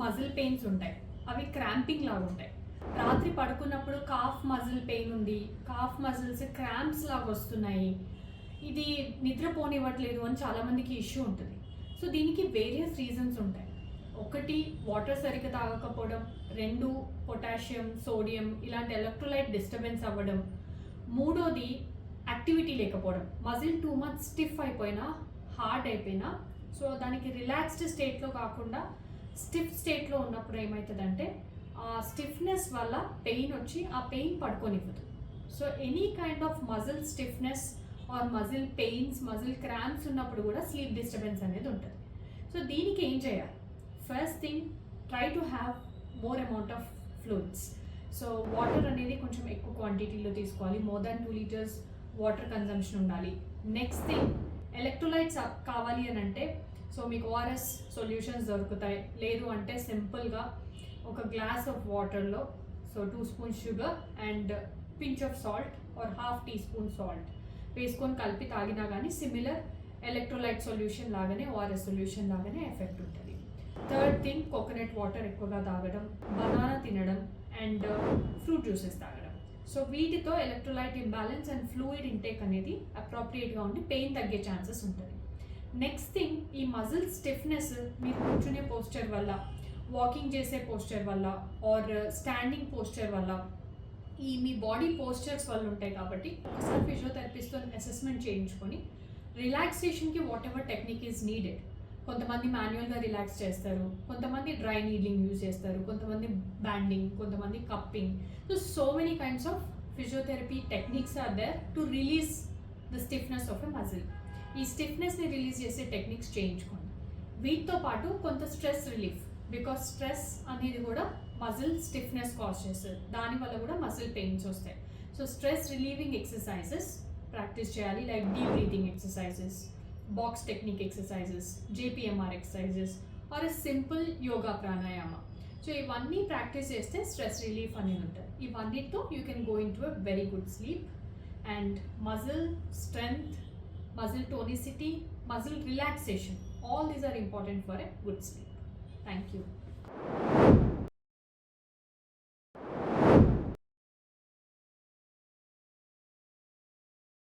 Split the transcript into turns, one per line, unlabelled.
Muscle pains ఉంటాయి. అవి cramping లాగా ఉంటాయి. రాత్రి పడుకున్నప్పుడు కాఫ్ మజిల్ పెయిన్ ఉంది, కాఫ్ మజిల్స్ క్రాంప్స్ లాగా వస్తున్నాయి, ఇది నిద్రపోనివ్వట్లేదు అని చాలామందికి ఇష్యూ ఉంటుంది. సో దీనికి వేరియస్ రీజన్స్ ఉంటాయి. ఒకటి, వాటర్ సరిగ్గా తాగకపోవడం. రెండు, పొటాషియం, సోడియం ఇలాంటి ఎలక్ట్రోలైట్ డిస్టర్బెన్స్ అవ్వడం. మూడోది, యాక్టివిటీ లేకపోవడం. మజిల్ టూ మచ్ స్టిఫ్ అయిపోయినా, హార్డ్ అయిపోయినా, సో దానికి రిలాక్స్డ్ స్టేట్లో కాకుండా స్టిఫ్ స్టేట్లో ఉన్నప్పుడు ఏమవుతుందంటే ఆ స్టిఫ్నెస్ వల్ల పెయిన్ వచ్చి ఆ పెయిన్ పడుకోనివ్వదు. So any kind of muscle stiffness or muscle pains, muscle cramps ఉన్నప్పుడు కూడా స్లీప్ డిస్టర్బెన్స్ అనేది ఉంటుంది. సో దీనికి ఏం చేయాలి? First thing, try to have more amount of fluids. So water అనేది కొంచెం ఎక్కువ క్వాంటిటీలో తీసుకోవాలి. More than 2 litres water consumption ఉండాలి. నెక్స్ట్ థింగ్, ఎలక్ట్రోలైట్స్ కావాలి అని అంటే సో మీకు ఓఆర్ఎస్ సొల్యూషన్స్ దొరుకుతాయి. లేదు అంటే సింపుల్గా ఒక గ్లాస్ ఆఫ్ వాటర్లో so 2 spoons sugar and pinch of salt or ½ teaspoon salt వేసుకొని కలిపి తాగినా కానీ సిమిలర్ ఎలక్ట్రోలైట్ సొల్యూషన్ లాగానే, ఓఆర్ఎస్ సొల్యూషన్ లాగానే ఎఫెక్ట్ ఉంటుంది. థర్డ్ థింగ్, కోకోనట్ వాటర్ ఎక్కువగా తాగడం, బనానా తినడం అండ్ ఫ్రూట్ జ్యూసెస్ తాగడం. సో వీటితో electrolyte imbalance and fluid intake అనేది అప్రాప్రియేట్గా ఉండి పెయిన్ తగ్గే ఛాన్సెస్ ఉంటుంది. నెక్స్ట్ థింగ్, ఈ మజిల్ స్టిఫ్నెస్ మీరు కూర్చునే పోస్చర్ వల్ల, వాకింగ్ చేసే పోస్చర్ వల్ల ఆర్ స్టాండింగ్ పోస్చర్ వల్ల, ఈ మీ బాడీ పోస్చర్స్ వల్ల ఉంటాయి. కాబట్టి ఒకసారి ఫిజియోథెరపిస్ట్తో అసెస్మెంట్ చేయించుకొని రిలాక్సేషన్కి whatever technique is needed. కొంతమంది మాన్యువల్గా రిలాక్స్ చేస్తారు, కొంతమంది డ్రై నీడ్లింగ్ యూజ్ చేస్తారు, కొంతమంది బ్యాండింగ్, కొంతమంది cupping. So many kinds of physiotherapy techniques are there to release the stiffness of a muscle. ఈ స్టిఫ్నెస్ని రిలీజ్ చేసే టెక్నిక్స్ చేయించుకోండి. వీటితో పాటు కొంత స్ట్రెస్ రిలీఫ్, బికాస్ స్ట్రెస్ అనేది కూడా మజిల్ స్టిఫ్నెస్ కాజ్ చేస్తుంది, దానివల్ల కూడా మజిల్ పెయిన్స్ వస్తాయి. So stress relieving exercises practice చేయాలి, like deep breathing exercises, box technique exercises, JPMR exercises or a simple yoga pranayama. So ఇవన్నీ ప్రాక్టీస్ చేస్తే స్ట్రెస్ రిలీఫ్ అనేది ఉంటుంది. ఇవన్నిటితో you can go into a very good sleep. And muscle strength, muscle tonicity, muscle relaxation, all these are important for a good sleep. Thank you.